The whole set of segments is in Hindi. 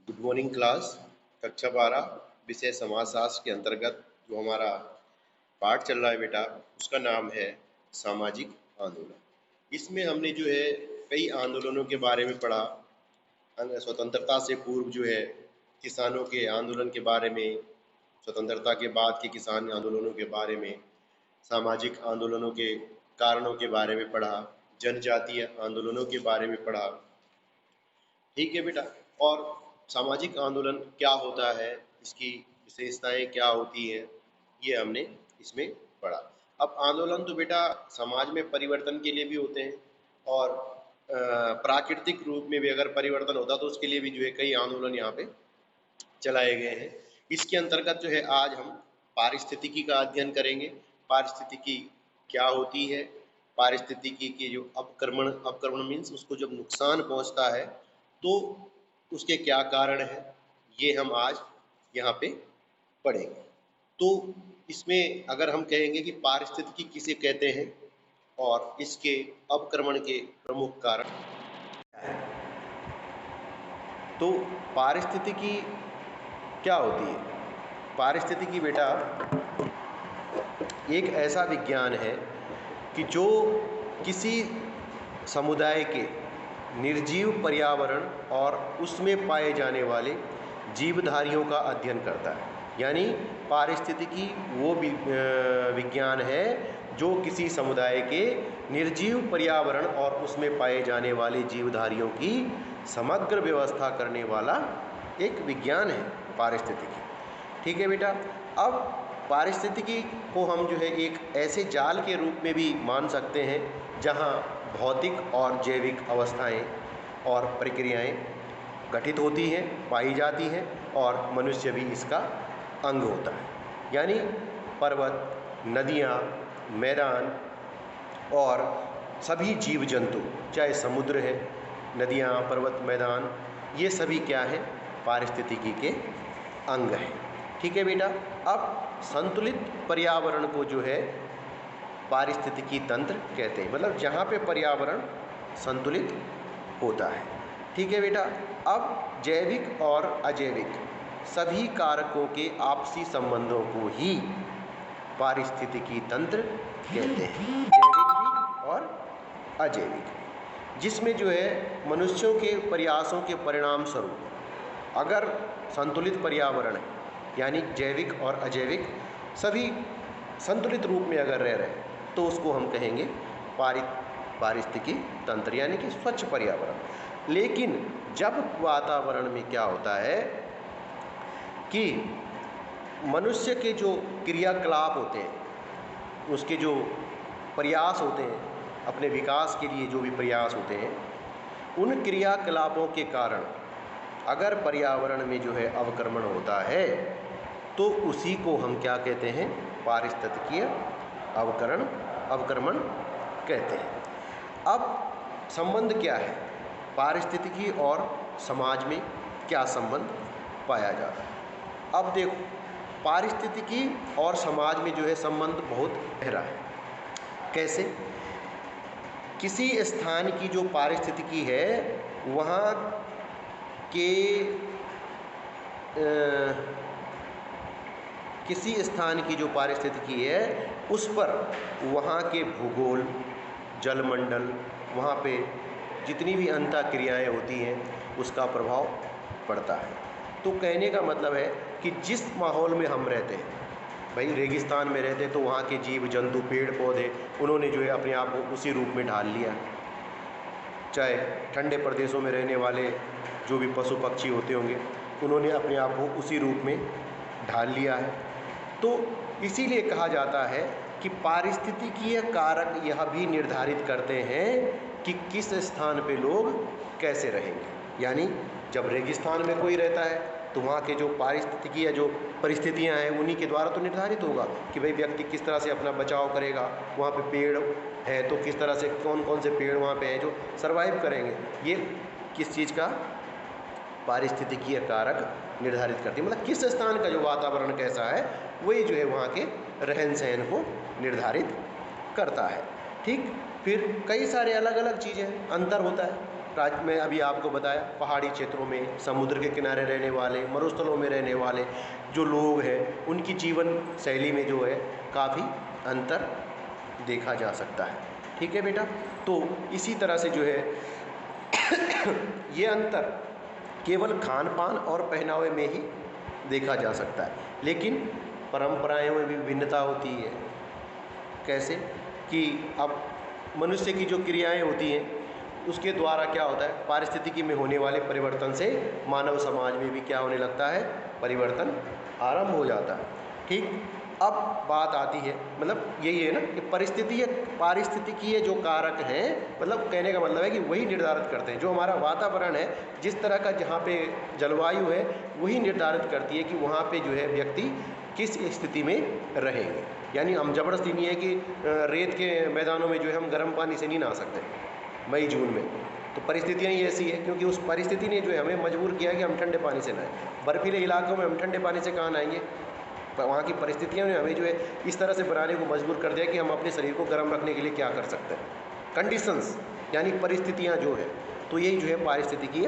Good morning class. कक्षा 12 विषय समाजशास्त्र के अंतर्गत जो हमारा पाठ चल रहा है बेटा, उसका नाम है सामाजिक आंदोलन। इसमें हमने जो है कई आंदोलनों के बारे में पढ़ा। स्वतंत्रता से पूर्व जो है किसानों के आंदोलन के बारे में, स्वतंत्रता के बाद के किसान आंदोलनों के बारे में, सामाजिक आंदोलनों के कारणों के बारे में पढ़ा, जनजातीय आंदोलनों के बारे में पढ़ा। ठीक है बेटा। और सामाजिक आंदोलन क्या होता है, इसकी विशेषताएं क्या होती हैं, ये हमने इसमें पढ़ा। अब आंदोलन तो बेटा समाज में परिवर्तन के लिए भी होते हैं, और प्राकृतिक रूप में भी अगर परिवर्तन होता तो उसके लिए भी जो है कई आंदोलन यहाँ पे चलाए गए हैं। इसके अंतर्गत जो है आज हम पारिस्थितिकी का अध्ययन करेंगे। पारिस्थितिकी क्या होती है, पारिस्थितिकी के जो अपक्रमण अपक्रमण मीन्स उसको जब नुकसान पहुंचता है तो उसके क्या कारण है, ये हम आज यहाँ पे पढ़ेंगे। तो इसमें अगर हम कहेंगे कि पारिस्थितिकी किसे कहते हैं और इसके अपक्रमण के प्रमुख कारण, तो पारिस्थितिकी क्या होती है? पारिस्थितिकी बेटा एक ऐसा विज्ञान है कि जो किसी समुदाय के निर्जीव पर्यावरण और उसमें पाए जाने वाले जीवधारियों का अध्ययन करता है। यानी पारिस्थितिकी वो विज्ञान है जो किसी समुदाय के निर्जीव पर्यावरण और उसमें पाए जाने वाले जीवधारियों की समग्र व्यवस्था करने वाला एक विज्ञान है पारिस्थितिकी। ठीक है बेटा। अब पारिस्थितिकी को हम जो है एक ऐसे जाल के रूप में भी मान सकते हैं जहां भौतिक और जैविक अवस्थाएं और प्रक्रियाएं गठित होती हैं, पाई जाती हैं, और मनुष्य भी इसका अंग होता है। यानी पर्वत, नदियां, मैदान और सभी जीव जंतु, चाहे समुद्र है, नदियां, पर्वत, मैदान, ये सभी क्या है? पारिस्थितिकी के अंग हैं। ठीक है बेटा। अब संतुलित पर्यावरण को जो है पारिस्थितिकी तंत्र कहते हैं, मतलब जहाँ पे पर्यावरण संतुलित होता है। ठीक है बेटा। अब जैविक और अजैविक सभी कारकों के आपसी संबंधों को ही पारिस्थितिकी तंत्र कहते हैं, जैविक भी और अजैविक भी, जिसमें जो है मनुष्यों के प्रयासों के परिणाम स्वरूप अगर संतुलित पर्यावरण है, यानी जैविक और अजैविक सभी संतुलित रूप में अगर रह रहे तो उसको हम कहेंगे पारिस्थितिकी तंत्र, यानी कि स्वच्छ पर्यावरण। लेकिन जब वातावरण में क्या होता है कि मनुष्य के जो क्रियाकलाप होते हैं, उसके जो प्रयास होते हैं, अपने विकास के लिए जो भी प्रयास होते हैं, उन क्रियाकलापों के कारण अगर पर्यावरण में जो है अवक्रमण होता है तो उसी को हम क्या कहते हैं? पारिस्थितिकीय अवक्रमण कहते हैं। अब संबंध क्या है? पारिस्थितिकी और समाज में क्या संबंध पाया जाता है? अब देखो, पारिस्थितिकी और समाज में जो है संबंध बहुत गहरा है। कैसे? किसी स्थान की जो पारिस्थितिकी है वहाँ के किसी स्थान की जो पारिस्थितिकी है उस पर वहाँ के भूगोल, जलमंडल, वहाँ पे जितनी भी अंतः क्रियाएँ होती हैं उसका प्रभाव पड़ता है। तो कहने का मतलब है कि जिस माहौल में हम रहते हैं, भाई रेगिस्तान में रहते तो वहाँ के जीव जंतु, पेड़ पौधे, उन्होंने जो है अपने आप को उसी रूप में ढाल लिया। चाहे ठंडे प्रदेशों में रहने वाले जो भी पशु पक्षी होते होंगे, उन्होंने अपने आप को उसी रूप में ढाल लिया है। तो इसीलिए कहा जाता है कि पारिस्थितिकीय कारक यह भी निर्धारित करते हैं कि किस स्थान पे लोग कैसे रहेंगे। यानी जब रेगिस्तान में कोई रहता है तो वहाँ के जो पारिस्थितिकीय जो परिस्थितियाँ हैं उन्हीं के द्वारा तो निर्धारित होगा कि भाई व्यक्ति किस तरह से अपना बचाव करेगा। वहाँ पे पेड़ है तो किस तरह से, कौन कौन से पेड़ वहाँ पे हैं जो सर्वाइव करेंगे। ये किस चीज़ का? पारिस्थितिकीय कारक निर्धारित करती है, मतलब किस स्थान का जो वातावरण कैसा है वही जो है वहाँ के रहन सहन को निर्धारित करता है। ठीक। फिर कई सारे अलग अलग चीज़ें अंतर होता है। मैं अभी आपको बताया, पहाड़ी क्षेत्रों में, समुद्र के किनारे रहने वाले, मरुस्थलों में रहने वाले जो लोग हैं, उनकी जीवन शैली में जो है काफ़ी अंतर देखा जा सकता है। ठीक है बेटा, तो इसी तरह से जो है ये अंतर केवल खान पान और पहनावे में ही देखा जा सकता है, लेकिन परंपराएं में भी भिन्नता होती है। कैसे कि अब मनुष्य की जो क्रियाएं होती हैं उसके द्वारा क्या होता है, पारिस्थितिकी में होने वाले परिवर्तन से मानव समाज में भी क्या होने लगता है, परिवर्तन आरंभ हो जाता है। ठीक, अब बात आती है, मतलब यही है ना कि पारिस्थितिकीय जो कारक हैं, मतलब कहने का मतलब है कि वही निर्धारित करते हैं, जो हमारा वातावरण है, जिस तरह का जहाँ पे जलवायु है, वही निर्धारित करती है कि वहाँ पे जो है व्यक्ति किस स्थिति में रहेंगे। यानी हम ज़बरदस्ती नहीं है कि रेत के मैदानों में जो है हम गर्म पानी से नहीं नहा सकते मई जून में, तो परिस्थितियाँ ही ऐसी है, क्योंकि उस परिस्थिति ने जो है हमें मजबूर किया कि हम ठंडे पानी से नहाएं। बर्फीले इलाकों में हम ठंडे पानी से कहाँ नहाएंगे, वहाँ की परिस्थितियों ने हमें जो है इस तरह से बनाने को मजबूर कर दिया कि हम अपने शरीर को गर्म रखने के लिए क्या कर सकते हैं, कंडीशंस यानी परिस्थितियाँ जो है, तो यही जो है पारिस्थितिकीय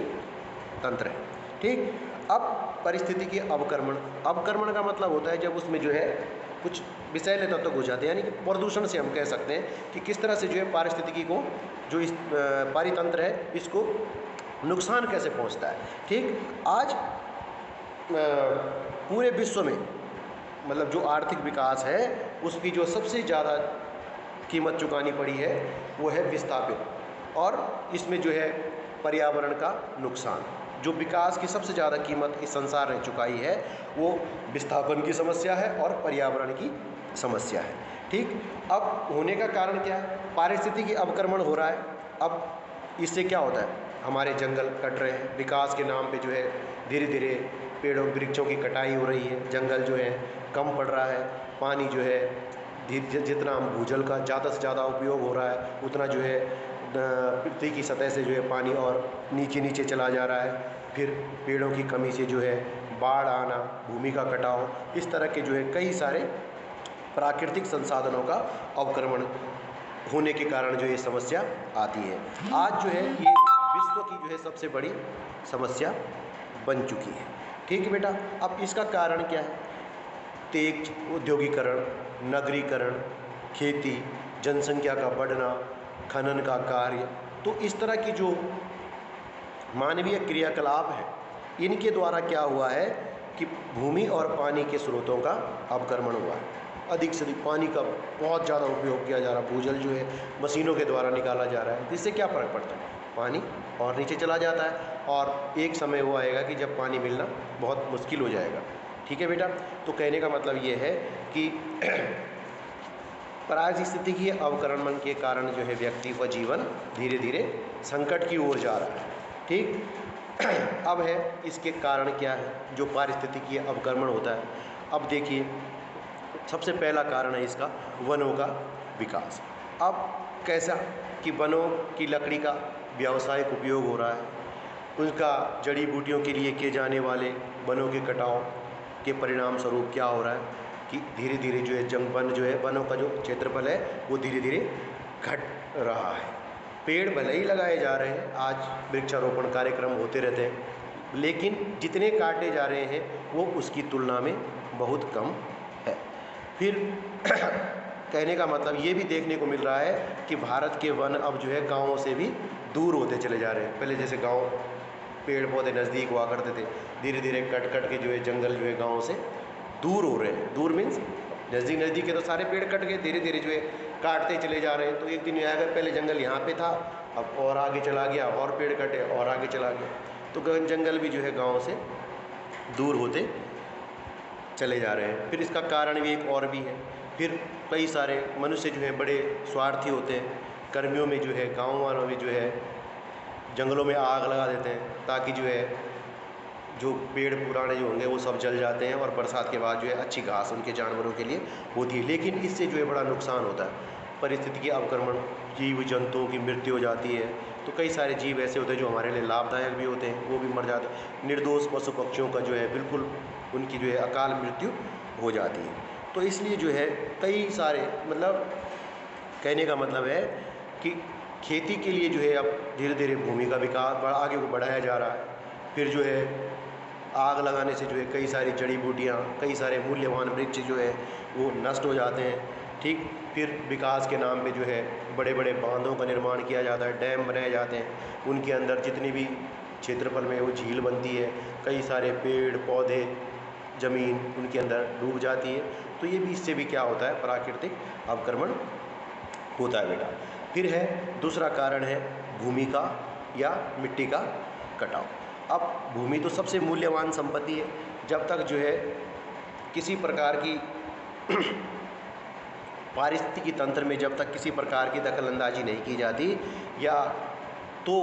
तंत्र है। ठीक, अब परिस्थितिकीय अवक्रमण का मतलब होता है जब उसमें जो है कुछ विषैले तत्व हो जाते हैं, यानी कि प्रदूषण से हम कह सकते हैं कि किस तरह से जो है पारिस्थितिकी को, जो इस पारितंत्र है, इसको नुकसान कैसे पहुंचता है। ठीक, आज पूरे विश्व में मतलब जो आर्थिक विकास है उसकी जो सबसे ज़्यादा कीमत चुकानी पड़ी है वो है विस्थापित, और इसमें जो है पर्यावरण का नुकसान। जो विकास की सबसे ज़्यादा कीमत इस संसार ने चुकाई है वो विस्थापन की समस्या है और पर्यावरण की समस्या है। ठीक, अब होने का कारण क्या है, पारिस्थितिकी अवक्रमण हो रहा है। अब इससे क्या होता है, हमारे जंगल कट रहे हैं, विकास के नाम पे जो है धीरे धीरे पेड़ों वृक्षों की कटाई हो रही है, जंगल जो है कम पड़ रहा है, पानी जो है जितना हम भूजल का ज़्यादा से ज़्यादा उपयोग हो रहा है उतना जो है पृथ्वी की सतह से जो है पानी और नीचे नीचे चला जा रहा है। फिर पेड़ों की कमी से जो है बाढ़ आना, भूमि का कटाव, इस तरह के जो है कई सारे प्राकृतिक संसाधनों का अवक्रमण होने के कारण जो ये समस्या आती है। आज जो है ये विश्व की जो है सबसे बड़ी समस्या बन चुकी है। ठीक है बेटा, अब इसका कारण क्या है, तेज औद्योगिकरण, नगरीकरण, खेती, जनसंख्या का बढ़ना, खनन का कार्य, तो इस तरह की जो मानवीय क्रियाकलाप है इनके द्वारा क्या हुआ है कि भूमि और पानी के स्रोतों का अवक्रमण हुआ है। अधिक से अधिक पानी का बहुत ज़्यादा उपयोग किया जा रहा है, भूजल जो है मशीनों के द्वारा निकाला जा रहा है, जिससे क्या फ़र्क पड़ता है, पानी और नीचे चला जाता है और एक समय वो आएगा कि जब पानी मिलना बहुत मुश्किल हो जाएगा। ठीक है बेटा, तो कहने का मतलब ये है कि पारिस्थितिकीय अवक्रमण के कारण जो है व्यक्ति का जीवन धीरे धीरे संकट की ओर जा रहा है। ठीक, अब है इसके कारण क्या है जो पारिस्थितिकीय अवक्रमण होता है। अब देखिए, सबसे पहला कारण है इसका वनों का विकास। अब कैसा कि वनों की लकड़ी का व्यावसायिक उपयोग हो रहा है, उनका जड़ी बूटियों के लिए किए जाने वाले वनों के कटाव के परिणाम स्वरूप क्या हो रहा है कि धीरे धीरे जो है वन जो है, वनों का जो क्षेत्रफल है वो धीरे धीरे घट रहा है। पेड़ भले ही लगाए जा रहे हैं, आज वृक्षारोपण कार्यक्रम होते रहते हैं, लेकिन जितने काटे जा रहे हैं वो उसकी तुलना में बहुत कम है। फिर कहने का मतलब ये भी देखने को मिल रहा है कि भारत के वन अब जो है गाँवों से भी दूर होते चले जा रहे हैं। पहले जैसे गाँव पेड़ पौधे नज़दीक हुआ करते थे, धीरे धीरे कट कट के जो है जंगल जो है गाँव से दूर हो रहे हैं। दूर मीन्स नज़दीक के तो सारे पेड़ कट गए, धीरे धीरे जो है काटते चले जा रहे हैं। तो एक दिन ये आएगा पहले जंगल यहाँ पे था, अब और आगे चला गया, और पेड़ कटे और आगे चला गया, तो घन जंगल भी जो है गाँव से दूर होते चले जा रहे हैं। फिर इसका कारण भी एक और भी है। फिर कई सारे मनुष्य जो है बड़े स्वार्थी होते हैं, गर्मियों में जो है गाँव वालों में जो है जंगलों में आग लगा देते हैं ताकि जो है जो पेड़ पुराने जो होंगे वो सब जल जाते हैं और बरसात के बाद जो है अच्छी घास उनके जानवरों के लिए होती है। लेकिन इससे जो है बड़ा नुकसान होता है, परिस्थितिकी अवक्रमण, जीव जंतुओं की मृत्यु हो जाती है। तो कई सारे जीव ऐसे होते हैं जो हमारे लिए लाभदायक भी होते हैं, वो भी मर जाते हैं। निर्दोष पशु पक्षियों का जो है बिल्कुल उनकी जो है अकाल मृत्यु हो जाती है। तो इसलिए जो है कई सारे मतलब कहने का मतलब है कि खेती के लिए जो है अब धीरे धीरे भूमि का विकास आगे को बढ़ाया जा रहा है। फिर जो है आग लगाने से जो है कई सारी जड़ी बूटियाँ, कई सारे मूल्यवान वृक्ष जो है वो नष्ट हो जाते हैं। ठीक, फिर विकास के नाम पे जो है बड़े बड़े बांधों का निर्माण किया जाता है, डैम बनाए जाते हैं, उनके अंदर जितनी भी क्षेत्रफल में वो झील बनती है, कई सारे पेड़ पौधे, ज़मीन उनके अंदर डूब जाती है। तो ये भी, इससे भी क्या होता है, प्राकृतिक अवक्रमण होता है बेटा। फिर है दूसरा कारण है भूमि का या मिट्टी का कटाव। अब भूमि तो सबसे मूल्यवान संपत्ति है। जब तक जो है किसी प्रकार की पारिस्थितिकी तंत्र में जब तक किसी प्रकार की दखलंदाजी नहीं की जाती या तो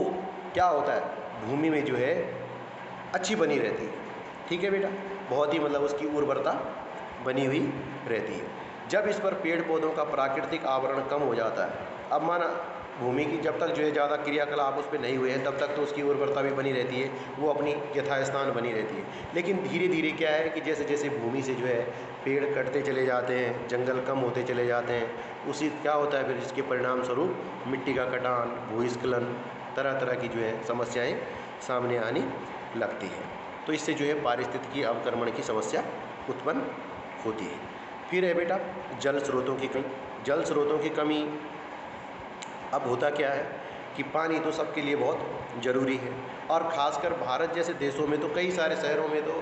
क्या होता है, भूमि में जो है अच्छी बनी रहती है। ठीक है बेटा, बहुत ही मतलब उसकी उर्वरता बनी हुई रहती है। जब इस पर पेड़ पौधों का प्राकृतिक आवरण कम हो जाता है, अब माना भूमि की जब तक जो है ज़्यादा क्रियाकलाप उस पर नहीं हुए हैं तब तक तो उसकी उर्वरता भी बनी रहती है, वो अपनी यथास्थान बनी रहती है। लेकिन धीरे धीरे क्या है कि जैसे जैसे भूमि से जो है पेड़ कटते चले जाते हैं, जंगल कम होते चले जाते हैं, उसी क्या होता है फिर इसके परिणाम स्वरूप मिट्टी का कटान, भूस्खलन, तरह तरह की जो है समस्याएँ सामने आनी लगती हैं। तो इससे जो है पारिस्थितिकी अवक्रमण की समस्या उत्पन्न होती है। फिर है बेटा जल स्रोतों की कमी। जल स्रोतों की कमी, अब होता क्या है कि पानी तो सबके लिए बहुत ज़रूरी है, और ख़ासकर भारत जैसे देशों में तो कई सारे शहरों में तो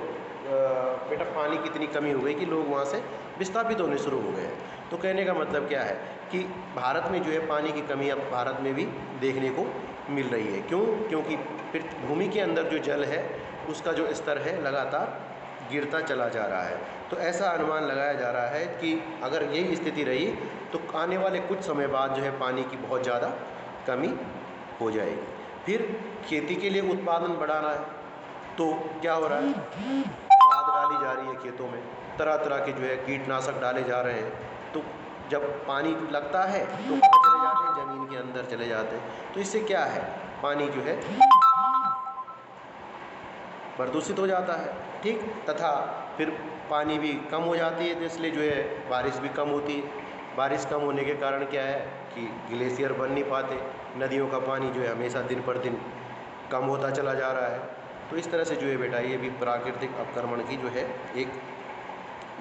बेटा पानी की इतनी कमी हो गई कि लोग वहाँ से विस्थापित होने शुरू हो गए हैं। तो कहने का मतलब क्या है कि भारत में जो है पानी की कमी अब भारत में भी देखने को मिल रही है। क्यों? क्योंकि भूमि के अंदर जो जल है उसका जो स्तर है लगातार गिरता चला जा रहा है। तो ऐसा अनुमान लगाया जा रहा है कि अगर यही स्थिति रही तो आने वाले कुछ समय बाद जो है पानी की बहुत ज़्यादा कमी हो जाएगी। फिर खेती के लिए उत्पादन बढ़ाना है तो क्या हो रहा है, खाद डाली जा रही है खेतों में, तरह तरह के जो है कीटनाशक डाले जा रहे हैं। तो जब पानी लगता है तो कहाँ चले जाते हैं, ज़मीन के अंदर चले जाते हैं। तो इससे क्या है, पानी जो है प्रदूषित हो जाता है। ठीक, तथा फिर पानी भी कम हो जाती है, तो इसलिए जो है बारिश भी कम होती है। बारिश कम होने के कारण क्या है कि ग्लेशियर बन नहीं पाते, नदियों का पानी जो है हमेशा दिन पर दिन कम होता चला जा रहा है। तो इस तरह से जो है बेटा ये भी प्राकृतिक अवक्रमण की जो है एक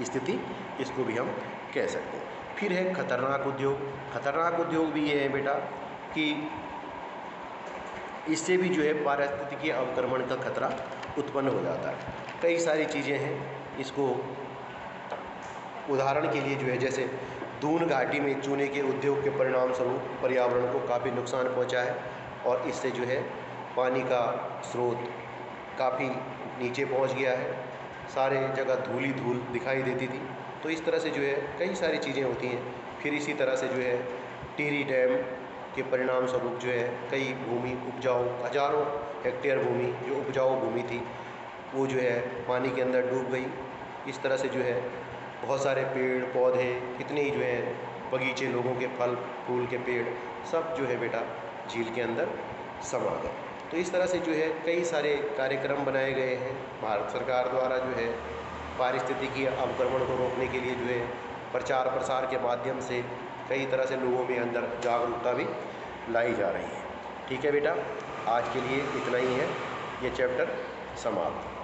स्थिति, इसको भी हम कह सकते हैं। फिर है खतरनाक उद्योग। खतरनाक उद्योग भी ये है बेटा कि इससे भी जो है पारिस्थितिकी अवक्रमण का खतरा उत्पन्न हो जाता है। कई सारी चीज़ें हैं, इसको उदाहरण के लिए जो है जैसे दून घाटी में चूने के उद्योग के परिणाम स्वरूप पर्यावरण को काफ़ी नुकसान पहुंचा है, और इससे जो है पानी का स्रोत काफ़ी नीचे पहुंच गया है, सारे जगह धूल ही धूल दिखाई देती थी। तो इस तरह से जो है कई सारी चीज़ें होती हैं। फिर इसी तरह से जो है टिहरी डैम के परिणाम स्वरूप जो है कई भूमि उपजाऊ, हजारों हेक्टेयर भूमि जो उपजाऊ भूमि थी वो जो है पानी के अंदर डूब गई। इस तरह से जो है बहुत सारे पेड़ पौधे, कितने ही जो है बगीचे, लोगों के फल फूल के पेड़ सब जो है बेटा झील के अंदर समा गए। तो इस तरह से जो है कई सारे कार्यक्रम बनाए गए हैं भारत सरकार द्वारा, जो है पारिस्थितिकी अवक्रमण को रोकने के लिए जो है प्रचार प्रसार के माध्यम से कई तरह से लोगों में अंदर जागरूकता भी लाई जा रही है। ठीक है बेटा, आज के लिए इतना ही है, ये चैप्टर समाप्त।